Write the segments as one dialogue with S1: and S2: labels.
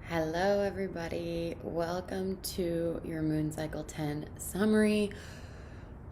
S1: Hello, everybody. Welcome to your Moon Cycle 10 summary.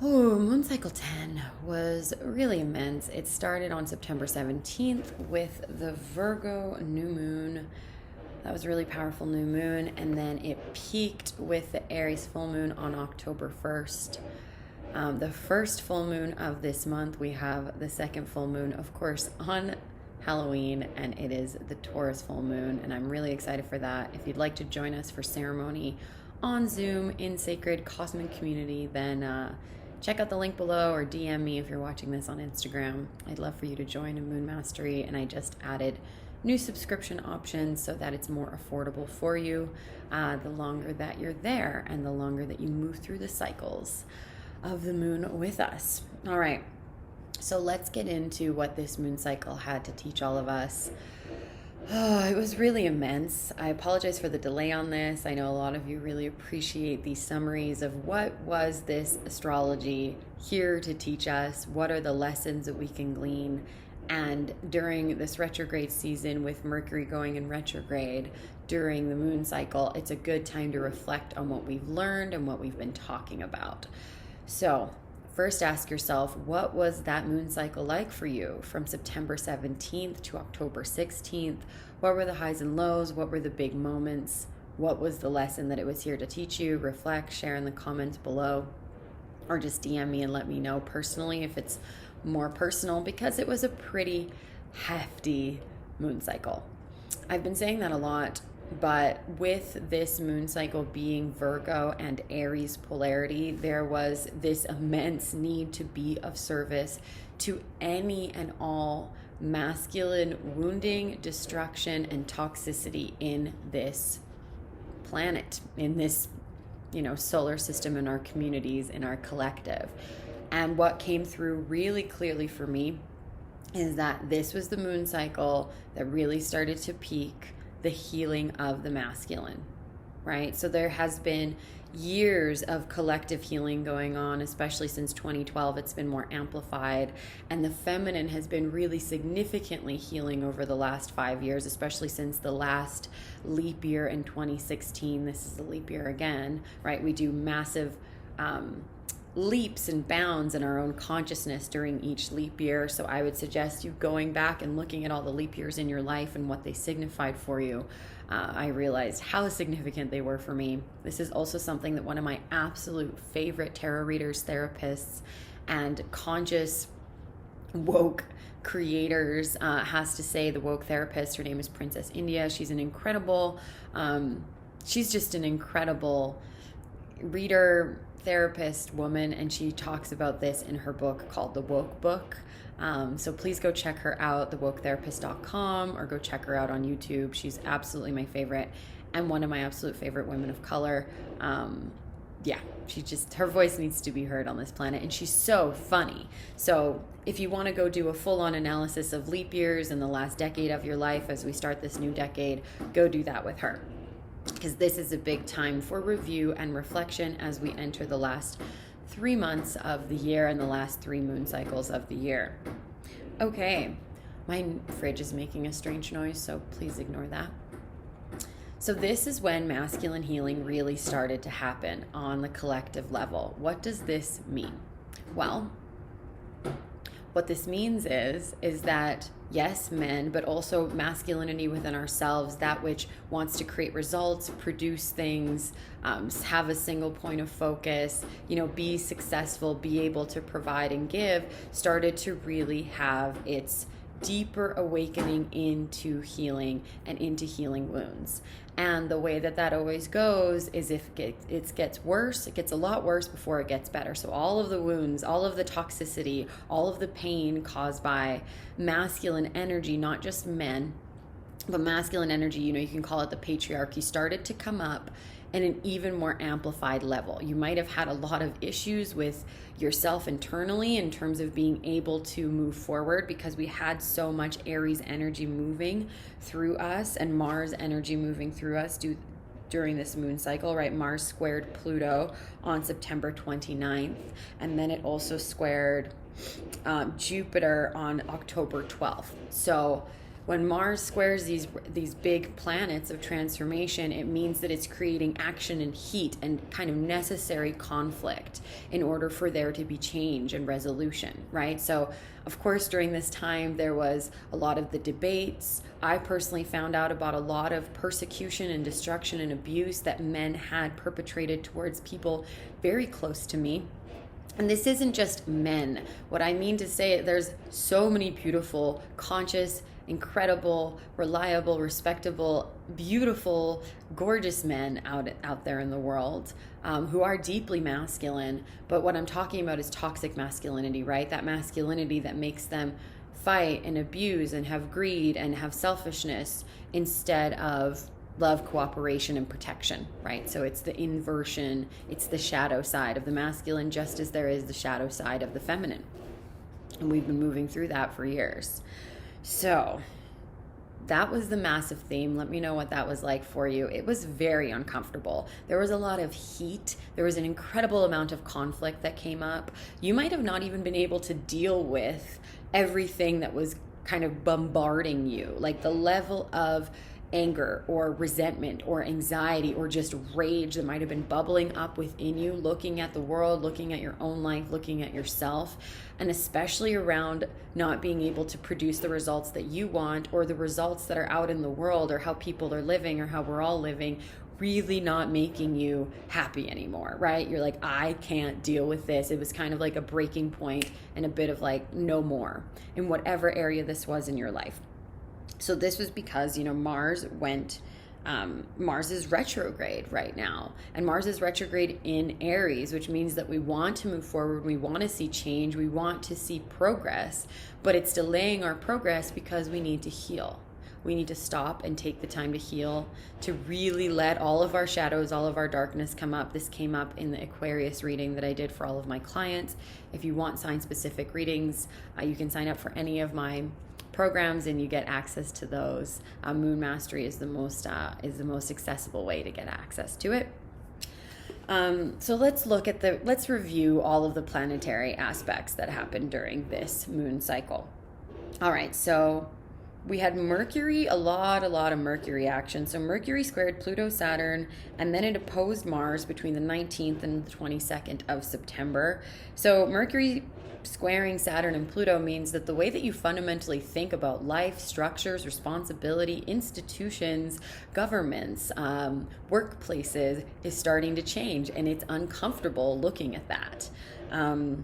S1: Oh, Moon Cycle 10 was really immense. It started on September 17th with the Virgo new moon. That was a really powerful new moon. And then it peaked with the Aries full moon on October 1st. The first full moon of this month, we have the second full moon, of course, on Halloween, and it is the Taurus full moon, and I'm really excited for that. If you'd like to join us for ceremony on Zoom in Sacred Cosmic Community, then check out the link below or DM me if you're watching this on Instagram. I'd love for you to join in Moon Mastery, and I just added new subscription options so that it's more affordable for you the longer that you're there and the longer that you move through the cycles of the moon with us. All right. So let's get into what this moon cycle had to teach all of us. Oh, it was really immense. I apologize for the delay on this. I know a lot of you really appreciate these summaries of what was this astrology here to teach us, what are the lessons that we can glean. And during this retrograde season with Mercury going in retrograde during the moon cycle, it's a good time to reflect on what we've learned and what we've been talking about. So first, ask yourself, what was that moon cycle like for you from September 17th to October 16th? What were the highs and lows? What were the big moments? What was the lesson that it was here to teach you? Reflect, share in the comments below, or just DM me and let me know personally if it's more personal, because it was a pretty hefty moon cycle. I've been saying that a lot, but with this moon cycle being Virgo and Aries polarity, there was this immense need to be of service to any and all masculine wounding, destruction, and toxicity in this planet, in this, solar system, in our communities, in our collective. And what came through really clearly for me is that this was the moon cycle that really started to peak the healing of the masculine, right? So there has been years of collective healing going on, especially since 2012. It's been more amplified, and the feminine has been really significantly healing over the last 5 years, especially since the last leap year in 2016. This is a leap year again, right? We do massive leaps and bounds in our own consciousness during each leap year. So I would suggest you going back and looking at all the leap years in your life and what they signified for you. I realized how significant they were for me. This is also something that one of my absolute favorite tarot readers, therapists, and conscious woke creators has to say. The woke therapist, her name is Princess India. She's an incredible, she's just an incredible reader, therapist, woman, and she talks about this in her book called The Woke Book. So please go check her out, thewoketherapist.com, or go check her out on YouTube. She's absolutely my favorite and one of my absolute favorite women of color. Her voice needs to be heard on this planet, and she's so funny. So if you want to go do a full-on analysis of leap years in the last decade of your life as we start this new decade, go do that with her, because this is a big time for review and reflection as we enter the last 3 months of the year and the last 3 moon cycles of the year. Okay, my fridge is making a strange noise, so please ignore that. So this is when masculine healing really started to happen on the collective level. What does this mean? Well, what this means is that yes, men, but also masculinity within ourselves, that which wants to create results, produce things, have a single point of focus, be successful, be able to provide and give, started to really have its deeper awakening into healing and into healing wounds. And the way that always goes is if it gets worse, it gets a lot worse before it gets better. So all of the wounds, all of the toxicity, all of the pain caused by masculine energy, not just men, but masculine energy, you can call it the patriarchy, started to come up in an even more amplified level. You might have had a lot of issues with yourself internally in terms of being able to move forward, because we had so much Aries energy moving through us and Mars energy moving through us during this moon cycle, right? Mars squared Pluto on September 29th, and then it also squared Jupiter on October 12th. So when Mars squares these big planets of transformation, it means that it's creating action and heat and kind of necessary conflict in order for there to be change and resolution, right? So of course, during this time, there was a lot of the debates. I personally found out about a lot of persecution and destruction and abuse that men had perpetrated towards people very close to me. And this isn't just men. What I mean to say, there's so many beautiful, conscious, incredible, reliable, respectable, beautiful, gorgeous men out there in the world who are deeply masculine. But what I'm talking about is toxic masculinity, right? That masculinity that makes them fight and abuse and have greed and have selfishness instead of love, cooperation, and protection, right? So it's the inversion, it's the shadow side of the masculine, just as there is the shadow side of the feminine. And we've been moving through that for years. So that was the massive theme. Let me know what that was like for you. It was very uncomfortable. There was a lot of heat. There was an incredible amount of conflict that came up. You might have not even been able to deal with everything that was kind of bombarding you, like the level of anger or resentment or anxiety or just rage that might have been bubbling up within you, looking at the world, looking at your own life, looking at yourself, and especially around not being able to produce the results that you want or the results that are out in the world or how people are living or how we're all living, really not making you happy anymore, right? You're like, I can't deal with this. It was kind of like a breaking point and a bit of like, no more in whatever area this was in your life. So this was because, Mars is retrograde right now, and Mars is retrograde in Aries, which means that we want to move forward. We want to see change. We want to see progress, but it's delaying our progress because we need to heal. We need to stop and take the time to heal, to really let all of our shadows, all of our darkness come up. This came up in the Aquarius reading that I did for all of my clients. If you want sign-specific readings, you can sign up for any of my programs and you get access to those. Moon Mastery is the most accessible way to get access to it. So let's review all of the planetary aspects that happened during this moon cycle. All right, so we had Mercury, a lot of Mercury action. So Mercury squared Pluto, Saturn, and then it opposed Mars between the 19th and the 22nd of September. So Mercury squaring Saturn and Pluto means that the way that you fundamentally think about life, structures, responsibility, institutions, governments, workplaces is starting to change, and it's uncomfortable looking at that. And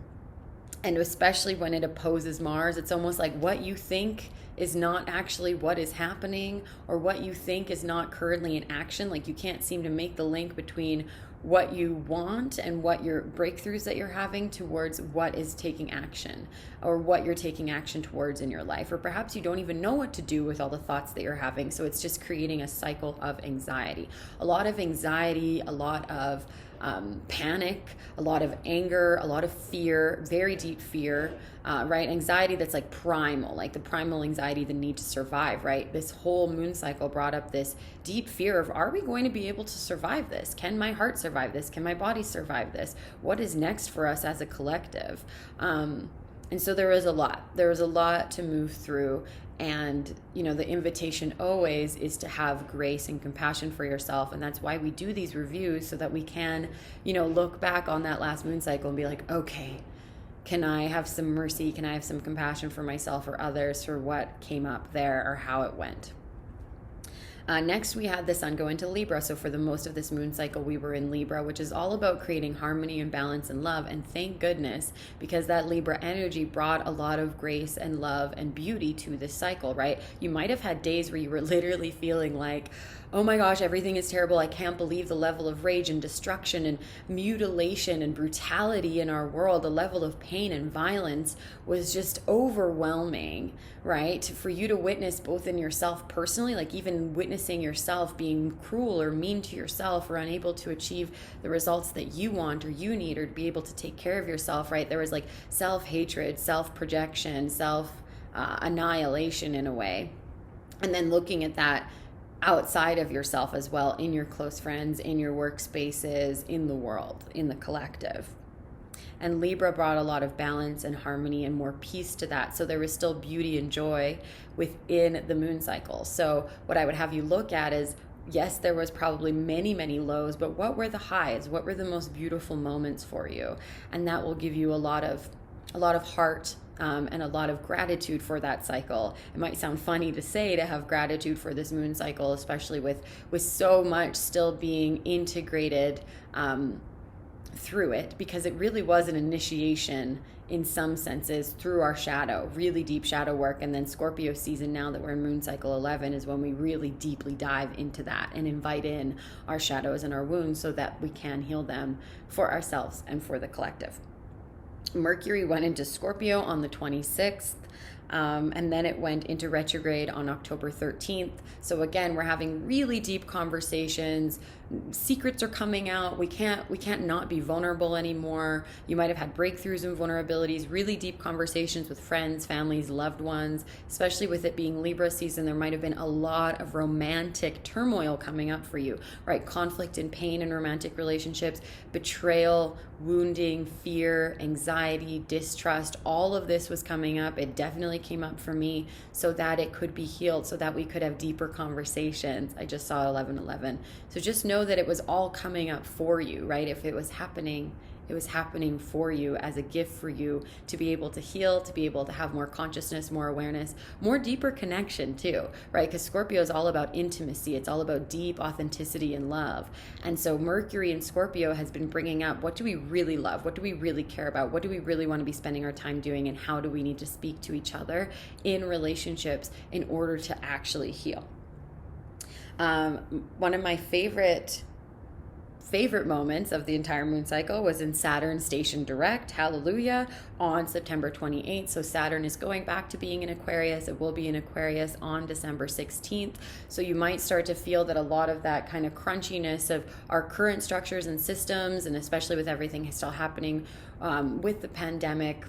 S1: especially when it opposes Mars, it's almost like what you think is not actually what is happening, or what you think is not currently in action. Like you can't seem to make the link between what you want and what your breakthroughs that you're having towards what is taking action, or what you're taking action towards in your life. Or perhaps you don't even know what to do with all the thoughts that you're having. So it's just creating a cycle of anxiety. A lot of anxiety, a lot of panic, a lot of anger, a lot of fear, very deep fear, right? Anxiety that's like primal, like the primal anxiety, the need to survive, right? This whole moon cycle brought up this deep fear of, are we going to be able to survive this? Can my heart survive this? Can my body survive this? What is next for us as a collective? And so there was a lot to move through. And, the invitation always is to have grace and compassion for yourself. And that's why we do these reviews, so that we can, look back on that last moon cycle and be like, okay, can I have some mercy? Can I have some compassion for myself or others for what came up there or how it went? Next, we had the sun go into Libra. So for the most of this moon cycle, we were in Libra, which is all about creating harmony and balance and love. And thank goodness, because that Libra energy brought a lot of grace and love and beauty to this cycle, right? You might have had days where you were literally feeling like, oh my gosh, everything is terrible. I can't believe the level of rage and destruction and mutilation and brutality in our world. The level of pain and violence was just overwhelming, right? For you to witness both in yourself personally, like even witnessing yourself being cruel or mean to yourself or unable to achieve the results that you want or you need, or to be able to take care of yourself, right? There was like self-hatred, self-projection, self-annihilation in a way. And then looking at that outside of yourself as well, in your close friends, in your workspaces, in the world, in the collective. And Libra brought a lot of balance and harmony and more peace to that. So there was still beauty and joy within the moon cycle. So what I would have you look at is, yes, there was probably many, many lows, but what were the highs? What were the most beautiful moments for you? And that will give you a lot of heart and a lot of gratitude for that cycle. It might sound funny to say, to have gratitude for this moon cycle, especially with so much still being integrated through it, because it really was an initiation in some senses through our shadow, really deep shadow work. And then Scorpio season, now that we're in moon cycle 11, is when we really deeply dive into that and invite in our shadows and our wounds so that we can heal them for ourselves and for the collective. Mercury went into Scorpio on the 26th. And then it went into retrograde on October 13th. So again, we're having really deep conversations. Secrets are coming out. We can't not be vulnerable anymore. You might have had breakthroughs and vulnerabilities, really deep conversations with friends, families, loved ones. Especially with it being Libra season, there might have been a lot of romantic turmoil coming up for you, right? Conflict and pain in romantic relationships, betrayal, wounding, fear, anxiety, distrust. All of this was coming up. It definitely came up for me so that it could be healed, so that we could have deeper conversations. I just saw 1111. So just know that it was all coming up for you, right? If it was happening, it was happening for you as a gift for you to be able to heal, to be able to have more consciousness, more awareness, more deeper connection too, right? Because Scorpio is all about intimacy. It's all about deep authenticity and love. And so Mercury in Scorpio has been bringing up, what do we really love? What do we really care about? What do we really want to be spending our time doing? And how do we need to speak to each other in relationships in order to actually heal? One of my favorite moments of the entire moon cycle was in Saturn station direct, hallelujah, on September 28th. So Saturn is going back to being in Aquarius. It will be in Aquarius on December 16th. So you might start to feel that a lot of that kind of crunchiness of our current structures and systems, and especially with everything still happening with the pandemic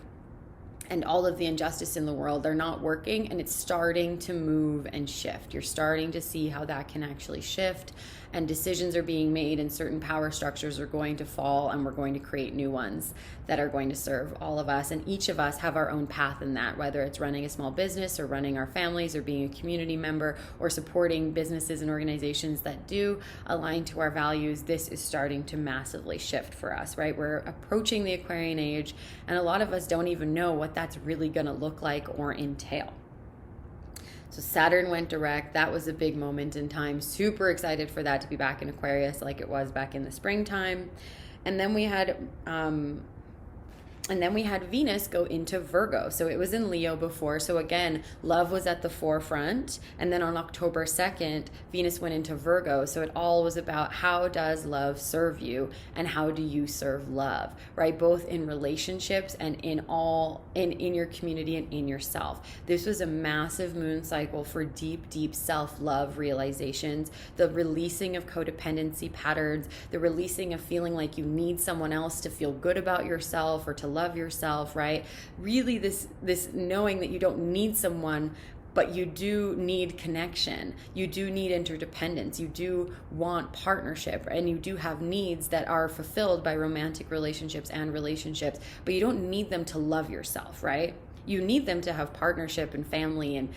S1: and all of the injustice in the world, they're not working, and it's starting to move and shift. You're starting to see how that can actually shift, and decisions are being made, and certain power structures are going to fall, and we're going to create new ones that are going to serve all of us. And each of us have our own path in that, whether it's running a small business or running our families or being a community member or supporting businesses and organizations that do align to our values. This is starting to massively shift for us, right? We're approaching the Aquarian age, and a lot of us don't even know what that's really going to look like or entail. So Saturn went direct. That was a big moment in time. Super excited for that to be back in Aquarius like it was back in the springtime. And then we had Venus go into Virgo. So it was in Leo before. So again, love was at the forefront. And then on October 2nd, Venus went into Virgo. So it all was about, how does love serve you and how do you serve love, right? Both in relationships and in your community and in yourself. This was a massive moon cycle for deep, deep self-love realizations, the releasing of codependency patterns, the releasing of feeling like you need someone else to feel good about yourself or to love yourself, right? Really this knowing that you don't need someone, but you do need connection. You do need interdependence. You do want partnership, and you do have needs that are fulfilled by romantic relationships and relationships, but you don't need them to love yourself, right? You need them to have partnership and family and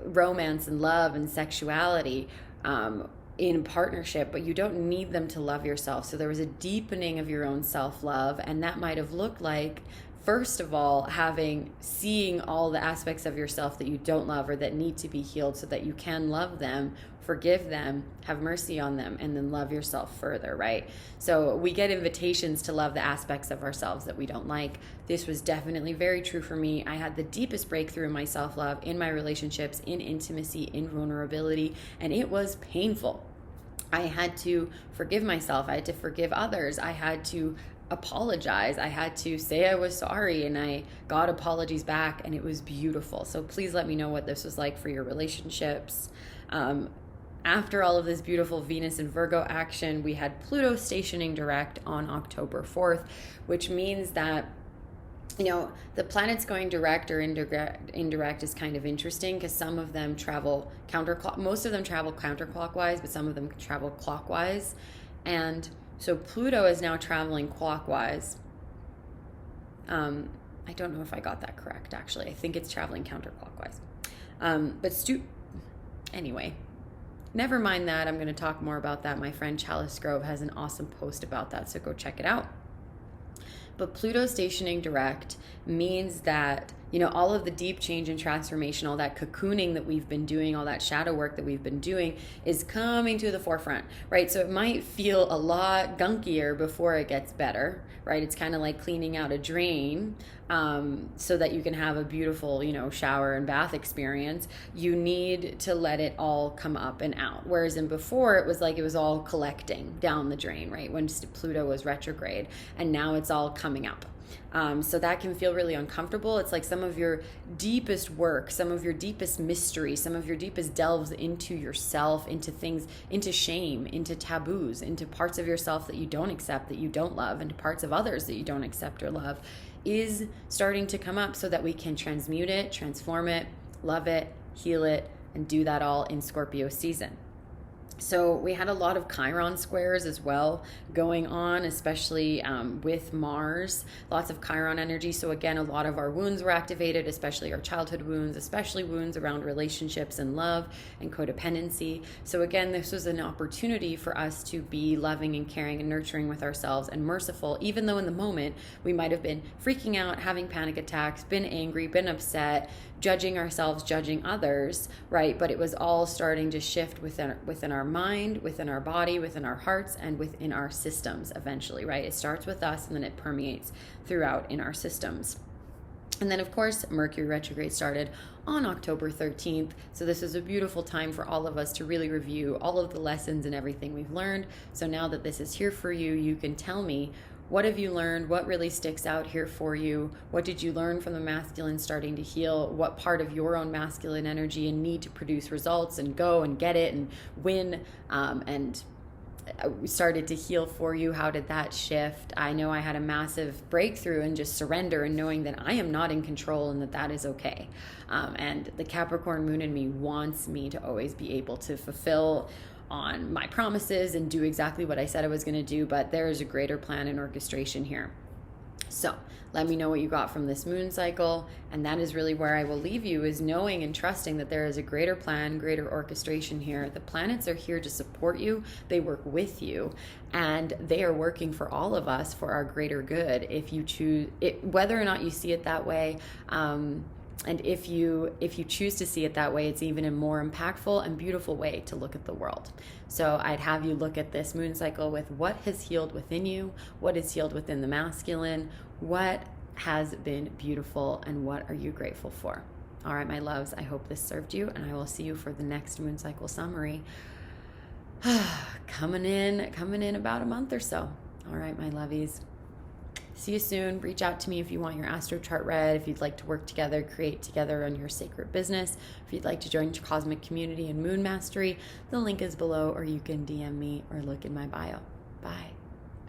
S1: romance and love and sexuality in partnership, but you don't need them to love yourself. So there was a deepening of your own self-love, and that might have looked like, first of all, seeing all the aspects of yourself that you don't love or that need to be healed so that you can love them, forgive them, have mercy on them, and then love yourself further, right? So we get invitations to love the aspects of ourselves that we don't like. This was definitely very true for me. I had the deepest breakthrough in my self-love, in my relationships, in intimacy, in vulnerability, and it was painful. I had to forgive myself. I had to forgive others. I had to apologize. I had to say I was sorry, and I got apologies back, and it was beautiful. So please let me know what this was like for your relationships. After all of this beautiful Venus and Virgo action, we had Pluto stationing direct on October 4th, which means that the planets going direct or indirect is kind of interesting, because some of them travel most of them travel counterclockwise, but some of them travel clockwise. And so Pluto is now traveling clockwise, I don't know if I got that correct, actually. I think it's traveling counterclockwise. Anyway, never mind that. I'm going to talk more about that. My friend Chalice Grove has an awesome post about that, so go check it out. But Pluto stationing direct means that, all of the deep change and transformation, all that cocooning that we've been doing, all that shadow work that we've been doing is coming to the forefront, right? So it might feel a lot gunkier before it gets better, right? It's kind of like cleaning out a drain so that you can have a beautiful, shower and bath experience. You need to let it all come up and out. Whereas in before, it was like it was all collecting down the drain, right? When Pluto was retrograde, and now it's all coming up. So that can feel really uncomfortable. It's like some of your deepest work, some of your deepest mystery, some of your deepest delves into yourself, into things, into shame, into taboos, into parts of yourself that you don't accept, that you don't love, into parts of others that you don't accept or love, is starting to come up so that we can transmute it, transform it, love it, heal it, and do that all in Scorpio season. So we had a lot of Chiron squares as well going on, especially with Mars, lots of Chiron energy. So again, a lot of our wounds were activated, especially our childhood wounds, especially wounds around relationships and love and codependency. So again, this was an opportunity for us to be loving and caring and nurturing with ourselves and merciful, even though in the moment we might have been freaking out, having panic attacks, been angry, been upset, judging ourselves, judging others, right? But it was all starting to shift within our mind, within our body, within our hearts, and within our systems eventually, right? It starts with us and then it permeates throughout in our systems. And then, of course, Mercury retrograde started on October 13th. So this is a beautiful time for all of us to really review all of the lessons and everything we've learned. So now that this is here for you, you can tell me, what have you learned? What really sticks out here for you? What did you learn from the masculine starting to heal? What part of your own masculine energy and need to produce results and go and get it and win and started to heal for you? How did that shift? I know I had a massive breakthrough in just surrender and knowing that I am not in control and that is okay. And the Capricorn moon in me wants me to always be able to fulfill on my promises and do exactly what I said I was going to do, but there is a greater plan and orchestration here. So let me know what you got from this moon cycle, and that is really where I will leave you, is knowing and trusting that there is a greater plan, greater orchestration here. The planets are here to support you, they work with you, and they are working for all of us for our greater good if you choose it, whether or not you see it that way. And if you choose to see it that way, it's even a more impactful and beautiful way to look at the world. So I'd have you look at this moon cycle with what has healed within you, what is healed within the masculine, what has been beautiful, and what are you grateful for. All right, my loves, I hope this served you, and I will see you for the next moon cycle summary. coming in about a month or so. All right, my lovies. See you soon. Reach out to me if you want your astro chart read, if you'd like to work together, create together on your sacred business, if you'd like to join your cosmic community and moon mastery. The link is below, or you can DM me or look in my bio. Bye.